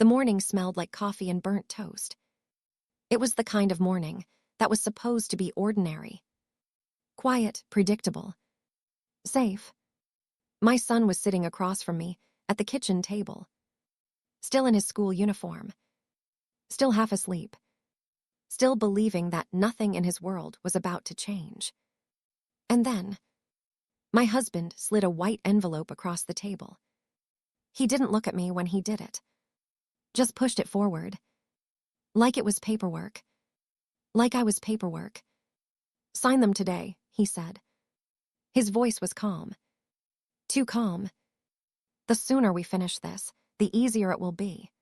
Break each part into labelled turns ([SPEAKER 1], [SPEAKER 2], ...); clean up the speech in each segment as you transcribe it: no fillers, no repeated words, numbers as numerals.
[SPEAKER 1] The morning smelled like coffee and burnt toast. It was the kind of morning that was supposed to be ordinary. Quiet, predictable, safe. My son was sitting across from me at the kitchen table, still in his school uniform, still half asleep, still believing that nothing in his world was about to change. And then, my husband slid a white envelope across the table. He didn't look at me when he did it, just pushed it forward, like it was paperwork, like I was paperwork. "Sign them today," he said. His voice was calm, too calm. "The sooner we finish this, the easier it will be."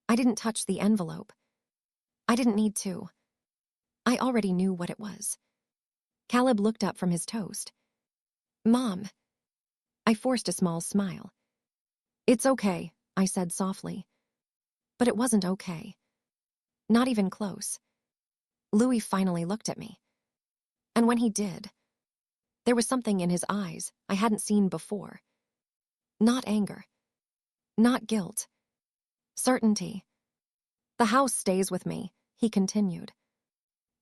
[SPEAKER 1] I didn't touch the envelope. I didn't need to. I already knew what it was. Caleb looked up from his toast. "Mom." I forced a small smile. "It's okay," I said softly. But it wasn't okay. Not even close. Louis finally looked at me. And when he did, there was something in his eyes I hadn't seen before. Not anger. Not guilt. Certainty. "The house stays with me," he continued.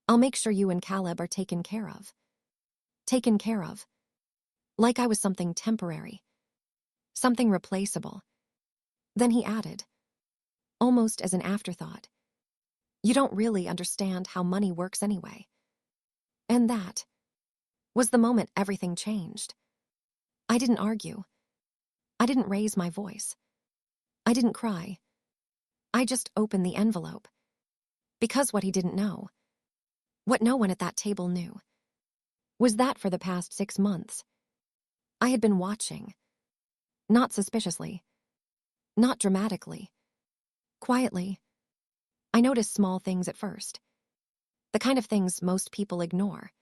[SPEAKER 1] "I'll make sure you and Caleb are taken care of." Taken care of. Like I was something temporary. Something replaceable. Then he added, almost as an afterthought, "You don't really understand how money works anyway." And that was the moment everything changed. I didn't argue. I didn't raise my voice. I didn't cry. I just opened the envelope. Because what he didn't know, what no one at that table knew, was that for the past 6 months, I had been watching. Not suspiciously. Not dramatically. Quietly. I noticed small things at first. The kind of things most people ignore.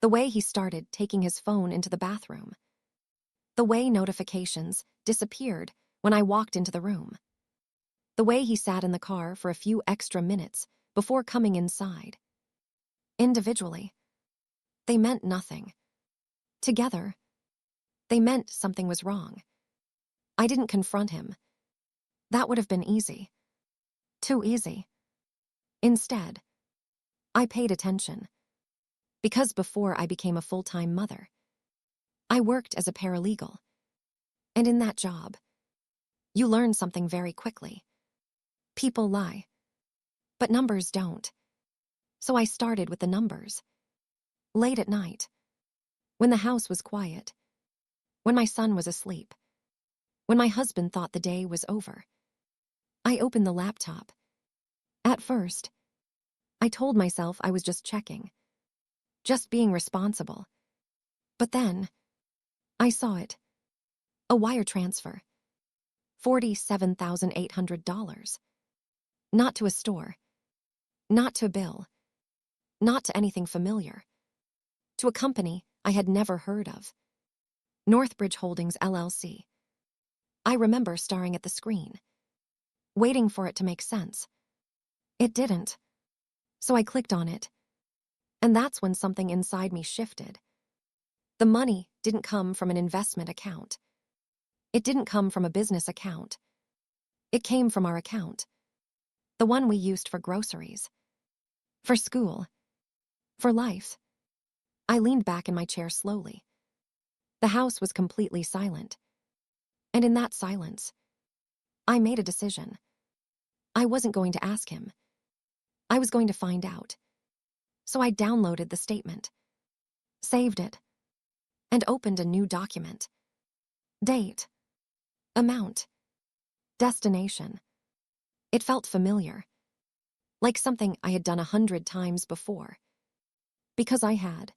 [SPEAKER 1] The way he started taking his phone into the bathroom. The way notifications disappeared when I walked into the room. The way he sat in the car for a few extra minutes before coming inside. Individually, they meant nothing. Together, they meant something was wrong. I didn't confront him. That would have been easy. Too easy. Instead, I paid attention. Because before I became a full-time mother, I worked as a paralegal. And in that job, you learn something very quickly. People lie. But numbers don't. So I started with the numbers. Late at night. When the house was quiet. When my son was asleep. When my husband thought the day was over. I opened the laptop. At first, I told myself I was just checking. Just being responsible. But then, I saw it. A wire transfer. $47,800. Not to a store. Not to a bill. Not to anything familiar. To a company I had never heard of. Northbridge Holdings, LLC. I remember staring at the screen, waiting for it to make sense. It didn't. So I clicked on it. And that's when something inside me shifted. The money didn't come from an investment account. It didn't come from a business account. It came from our account. The one we used for groceries. For school. For life. I leaned back in my chair slowly. The house was completely silent. And in that silence, I made a decision. I wasn't going to ask him. I was going to find out. So I downloaded the statement, saved it, and opened a new document. Date. Amount. Destination. It felt familiar. Like something I had done 100 times before. Because I had.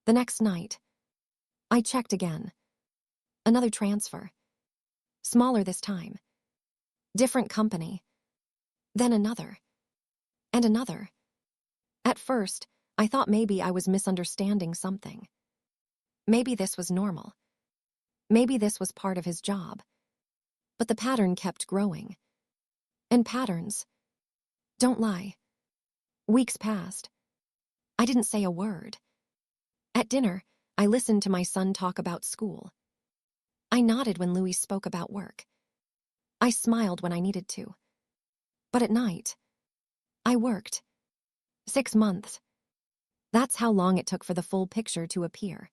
[SPEAKER 1] The next night, I checked again. Another transfer. Smaller this time. Different company. Then another. And another. At first, I thought maybe I was misunderstanding something. Maybe this was normal. Maybe this was part of his job. But the pattern kept growing. And patterns don't lie. Weeks passed. I didn't say a word. At dinner, I listened to my son talk about school. I nodded when Louis spoke about work. I smiled when I needed to. But at night, I worked. 6 months. That's how long it took for the full picture to appear.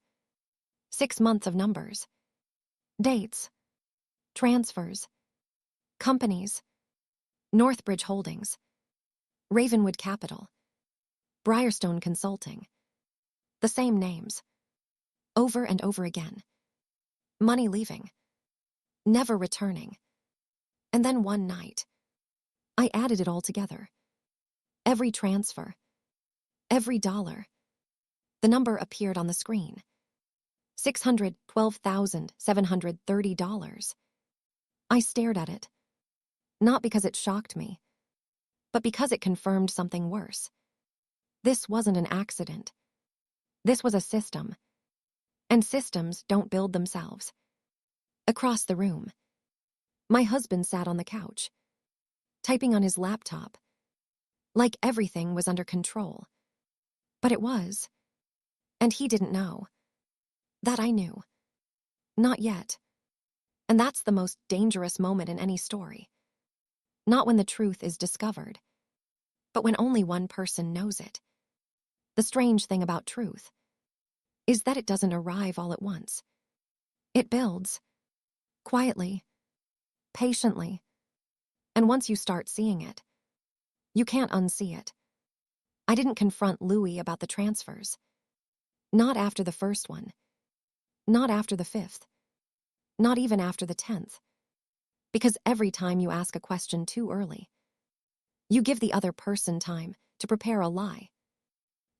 [SPEAKER 1] 6 months of numbers. Dates. Transfers. Companies. Northbridge Holdings. Ravenwood Capital. Briarstone Consulting. The same names. Over and over again. Money leaving. Never returning. And then one night, I added it all together. Every transfer. Every dollar. The number appeared on the screen. $612,730. I stared at it. Not because it shocked me, but because it confirmed something worse. This wasn't an accident. This was a system. And systems don't build themselves. Across the room, my husband sat on the couch, typing on his laptop, like everything was under control. But it was. And he didn't know. That I knew. Not yet. And that's the most dangerous moment in any story. Not when the truth is discovered, but when only one person knows it. The strange thing about truth is that it doesn't arrive all at once. It builds. Quietly. Patiently. And once you start seeing it, you can't unsee it. I didn't confront Louis about the transfers. Not after the first one. Not after the fifth. Not even after the 10th. Because every time you ask a question too early, you give the other person time to prepare a lie.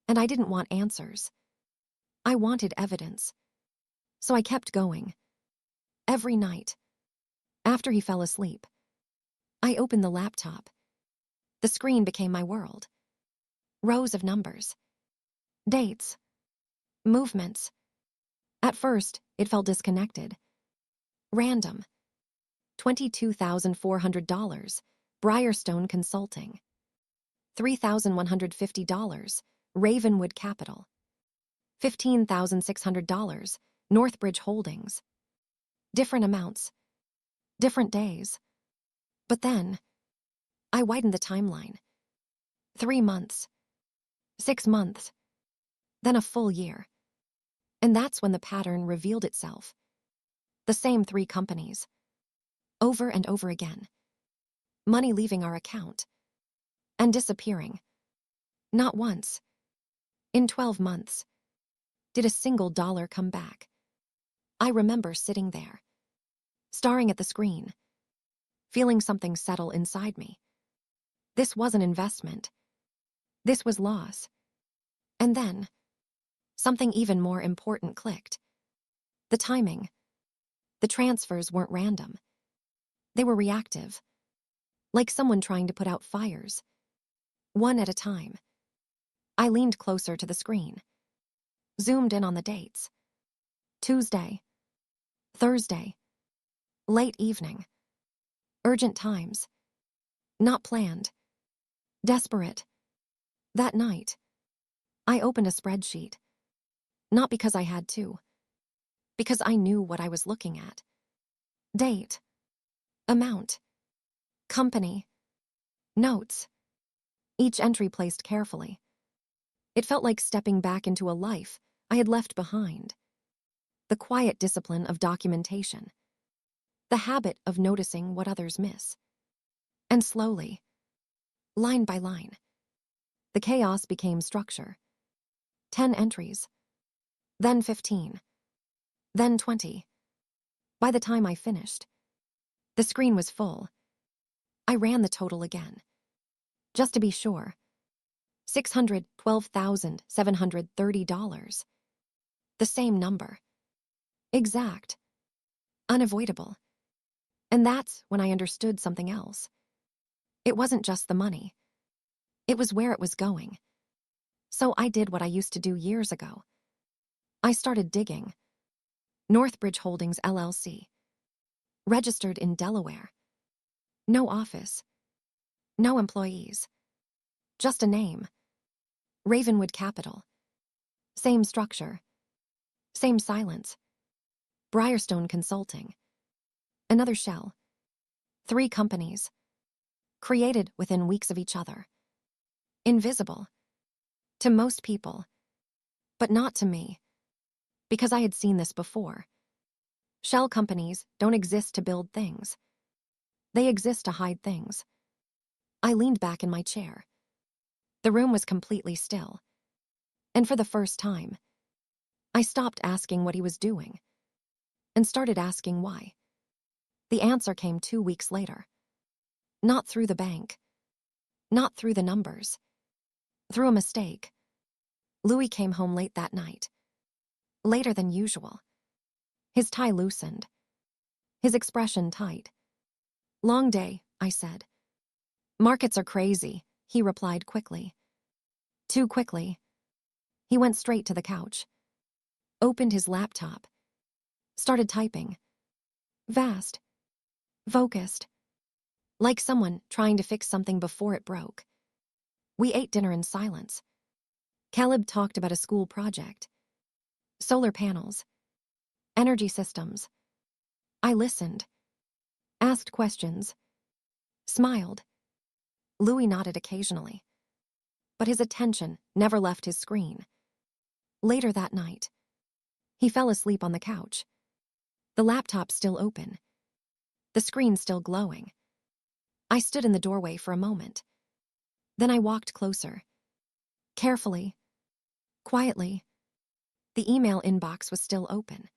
[SPEAKER 1] And I didn't want answers. I wanted evidence. So I kept going. Every night. After he fell asleep, I opened the laptop. The screen became my world. Rows of numbers. Dates. Movements. At first, it felt disconnected. Random. $22,400, Briarstone Consulting. $3,150, Ravenwood Capital. $15,600, Northbridge Holdings. Different amounts. Different days. But then, I widened the timeline. 3 months. 6 months. Then a full year. And that's when the pattern revealed itself. The same 3 companies. Over and over again. Money leaving our account. And disappearing. Not once. In 12 months. Did a single dollar come back. I remember sitting there. Staring at the screen. Feeling something settle inside me. This wasn't investment. This was loss. And then, something even more important clicked. The timing. The transfers weren't random. They were reactive. Like someone trying to put out fires. One at a time. I leaned closer to the screen. Zoomed in on the dates. Tuesday. Thursday. Late evening. Urgent times. Not planned. Desperate. That night, I opened a spreadsheet. Not because I had to. Because I knew what I was looking at. Date. Amount. Company. Notes. Each entry placed carefully. It felt like stepping back into a life I had left behind. The quiet discipline of documentation. The habit of noticing what others miss. And slowly, line by line, the chaos became structure. 10 entries. Then 15. Then 20. By the time I finished, the screen was full. I ran the total again. Just to be sure. $612,730. The same number. Exact. Unavoidable. And that's when I understood something else. It wasn't just the money. It was where it was going. So I did what I used to do years ago. I started digging. Northbridge Holdings, LLC. Registered in Delaware. No office. No employees. Just a name. Ravenwood Capital. Same structure. Same silence. Briarstone Consulting. Another shell. 3 companies, created within weeks of each other. Invisible. To most people. But not to me. Because I had seen this before. Shell companies don't exist to build things. They exist to hide things. I leaned back in my chair. The room was completely still. And for the first time, I stopped asking what he was doing and started asking why. The answer came 2 weeks later. Not through the bank. Not through the numbers. Through a mistake. Louis came home late that night. Later than usual. His tie loosened. His expression tight. "Long day," I said. "Markets are crazy," he replied quickly. Too quickly. He went straight to the couch. Opened his laptop. Started typing. Fast. Focused. Like someone trying to fix something before it broke. We ate dinner in silence. Caleb talked about a school project. Solar panels. Energy systems. I listened. Asked questions. Smiled. Louis nodded occasionally. But his attention never left his screen. Later that night, he fell asleep on the couch. The laptop still open. The screen still glowing. I stood in the doorway for a moment. Then I walked closer. Carefully. Quietly. The email inbox was still open.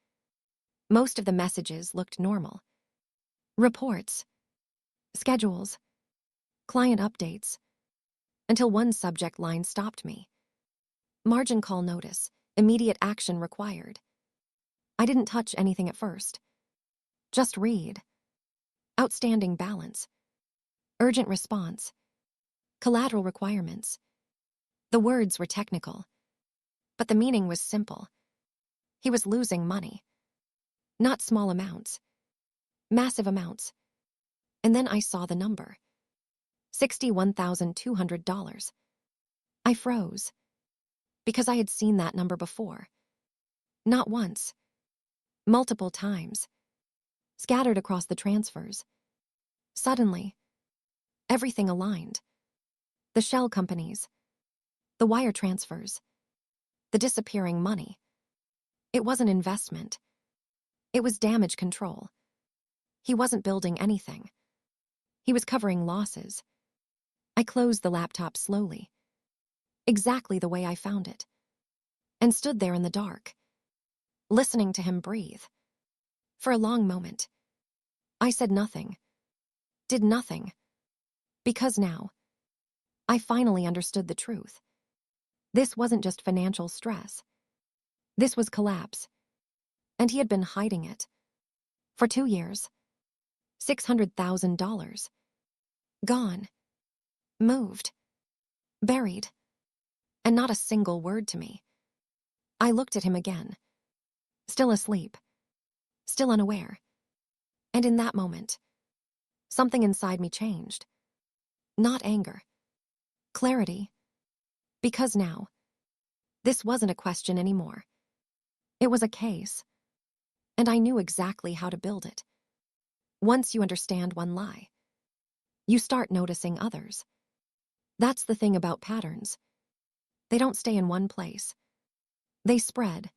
[SPEAKER 1] Most of the messages looked normal. Reports. Schedules. Client updates. Until one subject line stopped me. Margin call notice. Immediate action required. I didn't touch anything at first. Just read. Outstanding balance. Urgent response. Collateral requirements. The words were technical. But the meaning was simple. He was losing money. Not small amounts. Massive amounts. And then I saw the number. $61,200. I froze. Because I had seen that number before. Not once. Multiple times. Scattered across the transfers. Suddenly, everything aligned. The shell companies. The wire transfers. The disappearing money. It wasn't investment. It was damage control. He wasn't building anything. He was covering losses. I closed the laptop slowly. Exactly the way I found it. And stood there in the dark. Listening to him breathe. For a long moment. I said nothing. Did nothing. Because now, I finally understood the truth. This wasn't just financial stress. This was collapse. And he had been hiding it. For 2 years. $600,000. Gone. Moved. Buried. And not a single word to me. I looked at him again. Still asleep. Still unaware. And in that moment, something inside me changed. Not anger. Clarity. Because now, this wasn't a question anymore. It was a case. And I knew exactly how to build it. Once you understand one lie, you start noticing others. That's the thing about patterns. They don't stay in one place. They spread.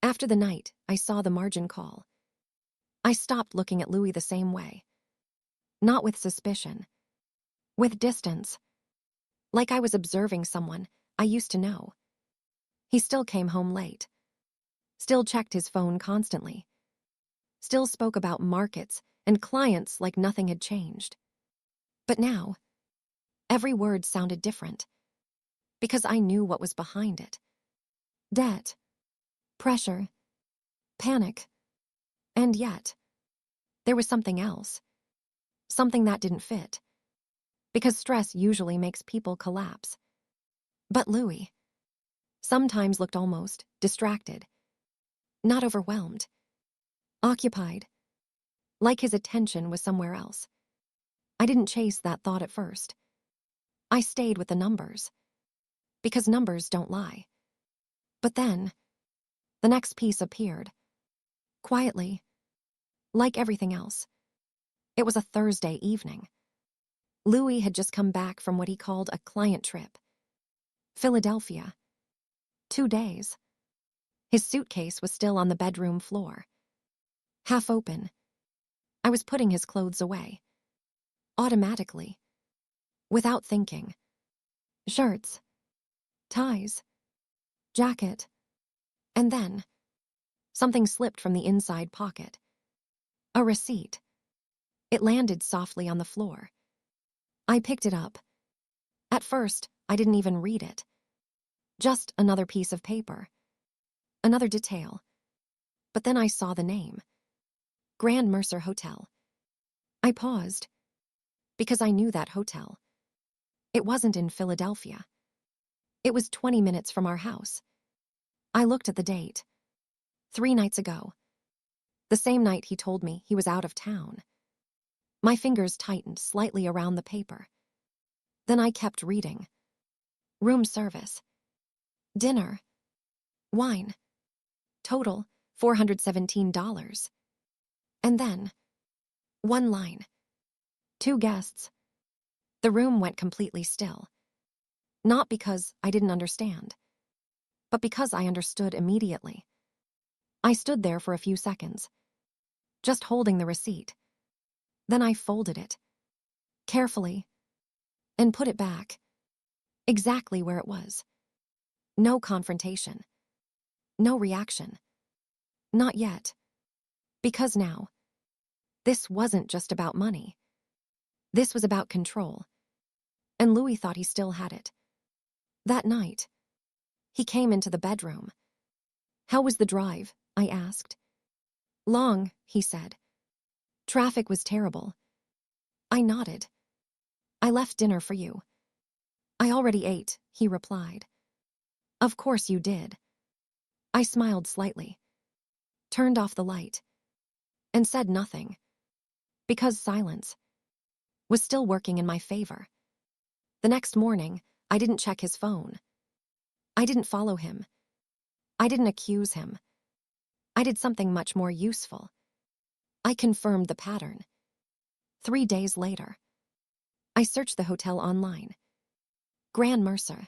[SPEAKER 1] After the night, I saw the margin call. I stopped looking at Louis the same way. Not with suspicion. With distance. Like I was observing someone I used to know. He still came home late. Still checked his phone constantly. Still spoke about markets and clients like nothing had changed. But now, every word sounded different. Because I knew what was behind it. Debt. Pressure. Panic. And yet, there was something else. Something that didn't fit. Because stress usually makes people collapse. But Louis sometimes looked almost distracted. Not overwhelmed. Occupied. Like his attention was somewhere else. I didn't chase that thought at first. I stayed with the numbers. Because numbers don't lie. But then, the next piece appeared. Quietly. Like everything else. It was a Thursday evening. Louis had just come back from what he called a client trip. Philadelphia. 2 days. His suitcase was still on the bedroom floor. Half open. I was putting his clothes away. Automatically. Without thinking. Shirts. Ties. Jacket. And then, something slipped from the inside pocket. A receipt. It landed softly on the floor. I picked it up. At first, I didn't even read it. Just another piece of paper. Another detail. But then I saw the name. Grand Mercer Hotel. I paused. Because I knew that hotel. It wasn't in Philadelphia. It was 20 minutes from our house. I looked at the date. 3 nights ago. The same night he told me he was out of town. My fingers tightened slightly around the paper. Then I kept reading. Room service. Dinner. Wine. Total, $417. And then, one line. 2 guests. The room went completely still. Not because I didn't understand, but because I understood immediately. I stood there for a few seconds, just holding the receipt. Then I folded it, carefully, and put it back, exactly where it was. No confrontation. No reaction. Not yet. Because now, this wasn't just about money. This was about control. And Louis thought he still had it. That night, he came into the bedroom. How was the drive? I asked. Long, he said. Traffic was terrible. I nodded. I left dinner for you. I already ate, he replied. Of course you did. I smiled slightly, turned off the light, and said nothing, because silence was still working in my favor. The next morning, I didn't check his phone. I didn't follow him. I didn't accuse him. I did something much more useful. I confirmed the pattern. 3 days later, I searched the hotel online. Grand Mercer.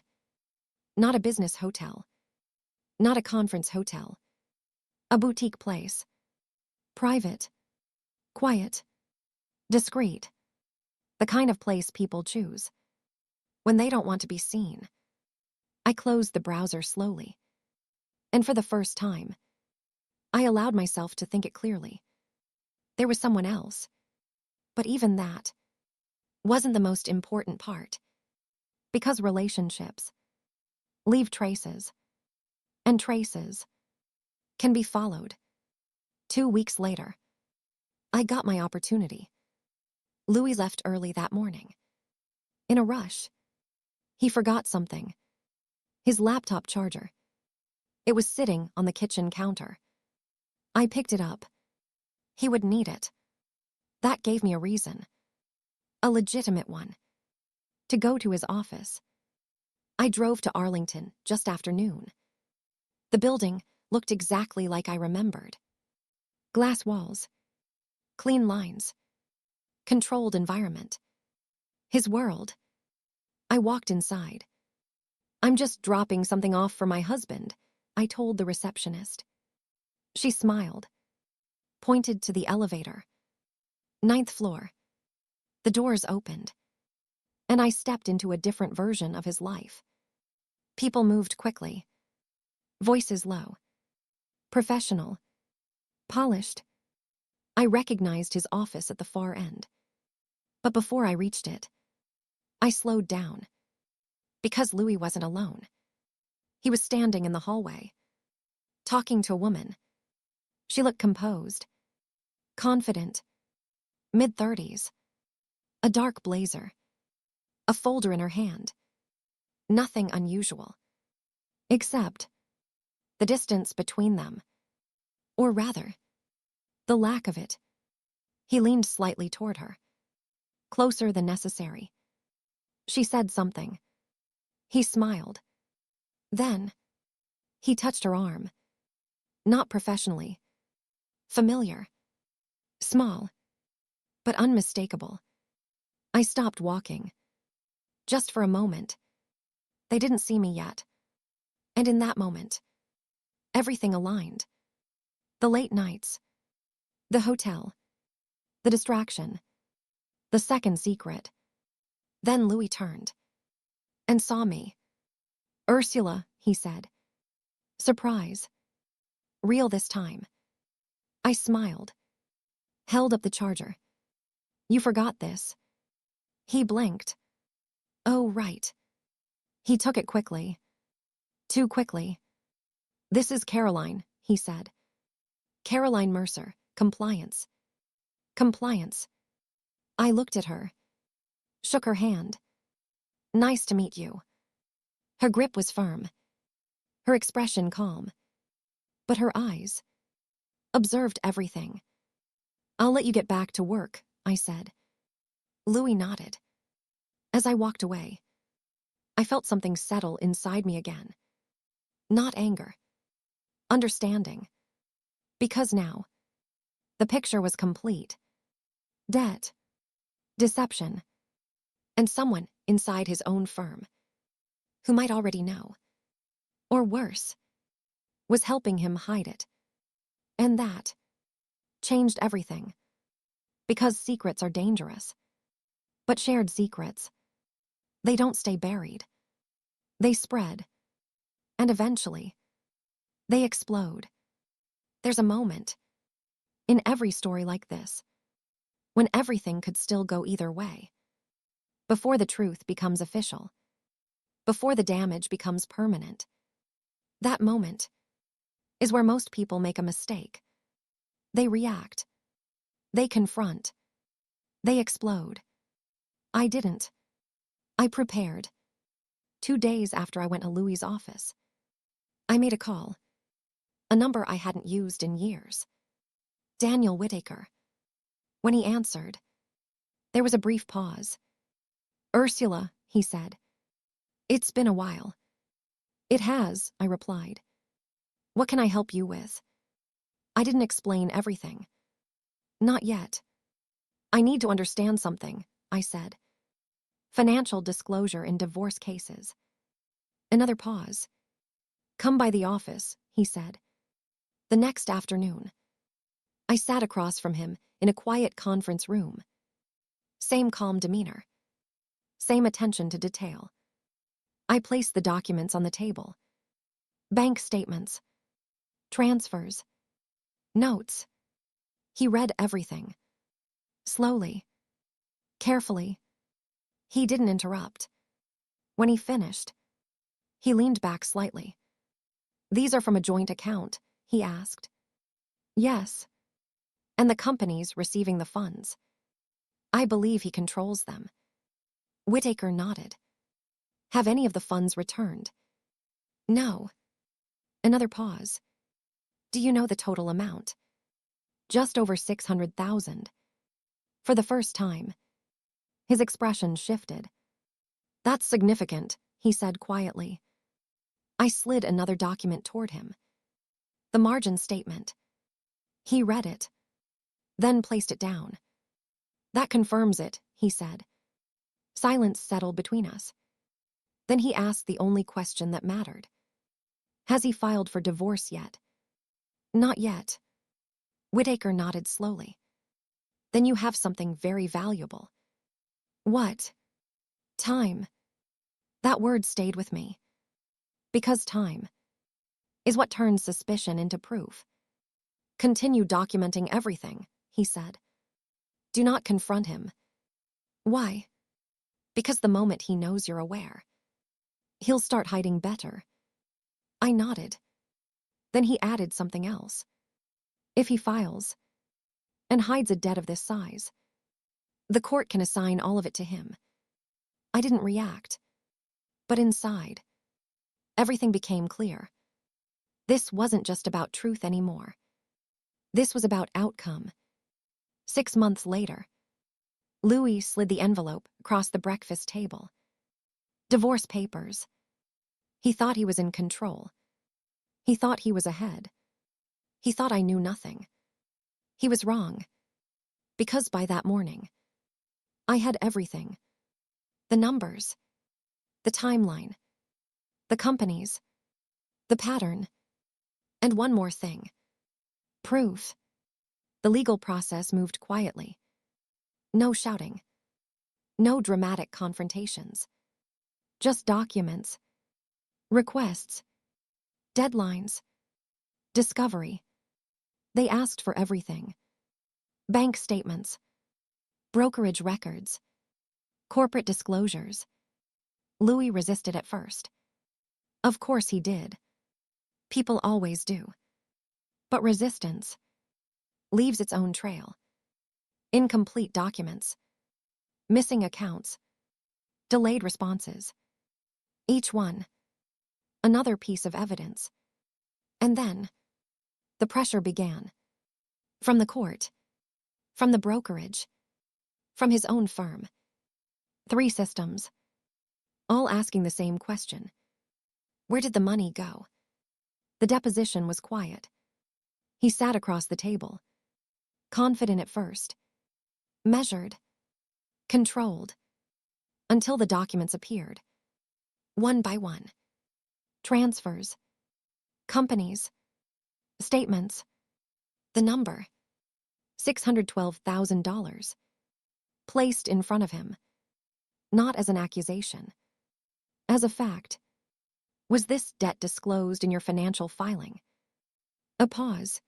[SPEAKER 1] Not a business hotel. Not a conference hotel. A boutique place. Private. Quiet. Discreet. The kind of place people choose when they don't want to be seen. I closed the browser slowly. And for the first time, I allowed myself to think it clearly. There was someone else. But even that wasn't the most important part. Because relationships leave traces. And traces can be followed. 2 weeks later, I got my opportunity. Louis left early that morning. In a rush. He forgot something. His laptop charger. It was sitting on the kitchen counter. I picked it up. He would need it. That gave me a reason. A legitimate one. To go to his office. I drove to Arlington just after noon. The building looked exactly like I remembered. Glass walls. Clean lines. Controlled environment. His world. I walked inside. I'm just dropping something off for my husband, I told the receptionist. She smiled. Pointed to the elevator. 9th floor. The doors opened. And I stepped into a different version of his life. People moved quickly. Voices low. Professional. Polished. I recognized his office at the far end. But before I reached it, I slowed down. Because Louis wasn't alone. He was standing in the hallway, talking to a woman. She looked composed, confident, mid-30s, a dark blazer, a folder in her hand. Nothing unusual. Except the distance between them. Or rather, the lack of it. He leaned slightly toward her. Closer than necessary. She said something. He smiled. Then, he touched her arm. Not professionally. Familiar. Small. but unmistakable. I stopped walking. Just for a moment. They didn't see me yet. And in that moment, everything aligned. The late nights, the hotel, the distraction, the second secret. Then Louis turned and saw me. "Ursula," he said. Surprise. Real this time. I smiled, held up the charger. "You forgot this." He blinked. "Oh, right." He took it quickly. Too quickly. "This is Caroline," he said. "Caroline Mercer, compliance." Compliance. I looked at her, shook her hand. "Nice to meet you." Her grip was firm, her expression calm. But her eyes observed everything. "I'll let you get back to work," I said. Louis nodded. As I walked away, I felt something settle inside me again. Not anger. Understanding. Because now, the picture was complete. Debt. Deception. And someone inside his own firm, who might already know, or worse, was helping him hide it. And that changed everything. Because secrets are dangerous. But shared secrets, they don't stay buried. They spread. And eventually, they explode. There's a moment, in every story like this, when everything could still go either way. Before the truth becomes official. Before the damage becomes permanent. That moment is where most people make a mistake. They react. They confront. They explode. I didn't. I prepared. 2 days after I went to Louis's office, I made a call. A number I hadn't used in years. Daniel Whitaker. When he answered, there was a brief pause. "Ursula," he said. "It's been a while." "It has," I replied. "What can I help you with?" I didn't explain everything. Not yet. "I need to understand something," I said. "Financial disclosure in divorce cases." Another pause. "Come by the office," he said. The next afternoon, I sat across from him in a quiet conference room. Same calm demeanor. Same attention to detail. I placed the documents on the table. Bank statements. Transfers. Notes. He read everything. Slowly. Carefully. He didn't interrupt. When he finished, he leaned back slightly. "These are from a joint account?" he asked. "Yes." "And the company's receiving the funds?" "I believe he controls them." Whitaker nodded. "Have any of the funds returned?" "No." Another pause. "Do you know the total amount?" "Just over 600,000. For the first time. His expression shifted. "That's significant," he said quietly. I slid another document toward him. The margin statement. He read it, then placed it down. "That confirms it," he said. Silence settled between us. Then he asked the only question that mattered. "Has he filed for divorce yet?" "Not yet." Whitaker nodded slowly. "Then you have something very valuable." "What?" "Time." That word stayed with me. Because time is what turns suspicion into proof. "Continue documenting everything," he said. "Do not confront him." "Why?" "Because the moment he knows you're aware, he'll start hiding better." I nodded. Then he added something else. "If he files and hides a debt of this size, the court can assign all of it to him." I didn't react. But inside, everything became clear. This wasn't just about truth anymore. This was about outcome. 6 months later, Louis slid the envelope across the breakfast table. Divorce papers. He thought he was in control. He thought he was ahead. He thought I knew nothing. He was wrong. Because by that morning, I had everything. The numbers, the timeline, the companies, the pattern, and one more thing. Proof. The legal process moved quietly. No shouting. No dramatic confrontations. Just documents, requests, deadlines, discovery. They asked for everything. Bank statements, brokerage records, corporate disclosures. Louis resisted at first. Of course he did. People always do. But resistance leaves its own trail. Incomplete documents, missing accounts, delayed responses. Each one, another piece of evidence. And then, the pressure began. From the court, from the brokerage, from his own firm. 3 systems, all asking the same question. Where did the money go? The deposition was quiet. He sat across the table, confident at first, measured, controlled, until the documents appeared. One by one. Transfers, companies, statements. The number, $612,000, placed in front of him, not as an accusation, as a fact. Was this debt disclosed in your financial filing? A pause.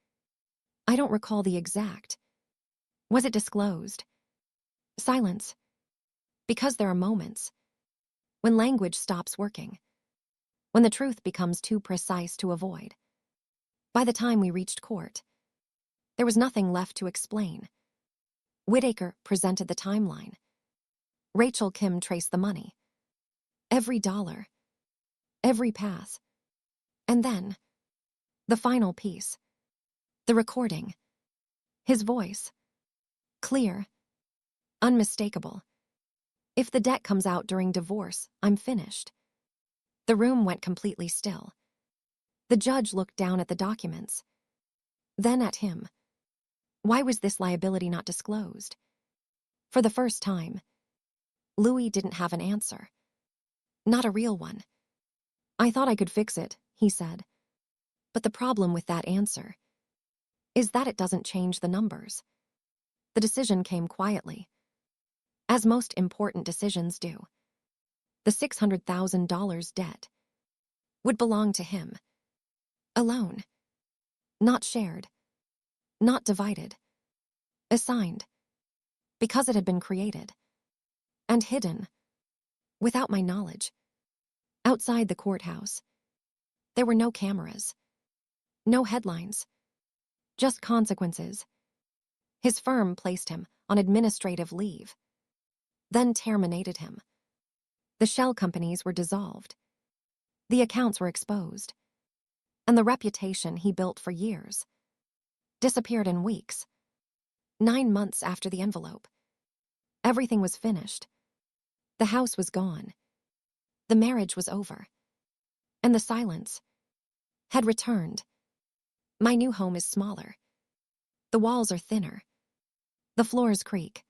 [SPEAKER 1] I don't recall the exact. Was it disclosed? Silence. Because there are moments when language stops working, when the truth becomes too precise to avoid. By the time we reached court, there was nothing left to explain. Whitaker presented the timeline. Rachel Kim traced the money. Every dollar. Every path. And then, the final piece. The recording. His voice. Clear. Unmistakable. If the debt comes out during divorce, I'm finished. The room went completely still. The judge looked down at the documents. Then at him. Why was this liability not disclosed? For the first time, Louis didn't have an answer. Not a real one. I thought I could fix it, he said. But the problem with that answer is that it doesn't change the numbers. The decision came quietly, as most important decisions do. The $600,000 debt would belong to him, alone, not shared, not divided, assigned, because it had been created and hidden, without my knowledge. Outside the courthouse, there were no cameras, no headlines, just consequences. His firm placed him on administrative leave, then terminated him. The shell companies were dissolved. The accounts were exposed. And the reputation he built for years disappeared in weeks. 9 months after the envelope. Everything was finished. The house was gone. The marriage was over. And the silence had returned. My new home is smaller. The walls are thinner. The floors creak.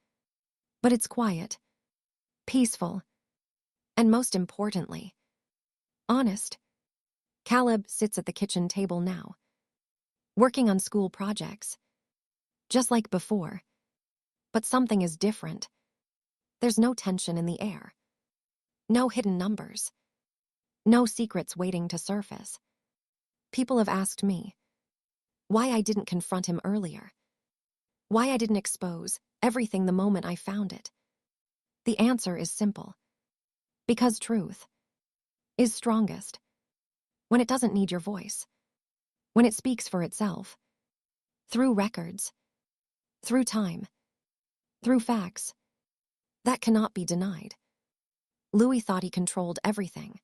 [SPEAKER 1] But it's quiet, peaceful, and most importantly, honest. Caleb sits at the kitchen table now, working on school projects, just like before. But something is different. There's no tension in the air. No hidden numbers. No secrets waiting to surface. People have asked me why I didn't confront him earlier. Why I didn't expose everything the moment I found it. The answer is simple. Because truth is strongest when it doesn't need your voice, when it speaks for itself, through records, through time, through facts that cannot be denied. Louis thought he controlled everything.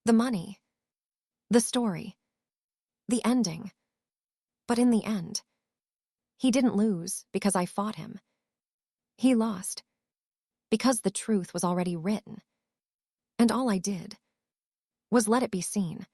[SPEAKER 1] The money, the story, the ending. But in the end, he didn't lose because I fought him. He lost because the truth was already written. And all I did was let it be seen.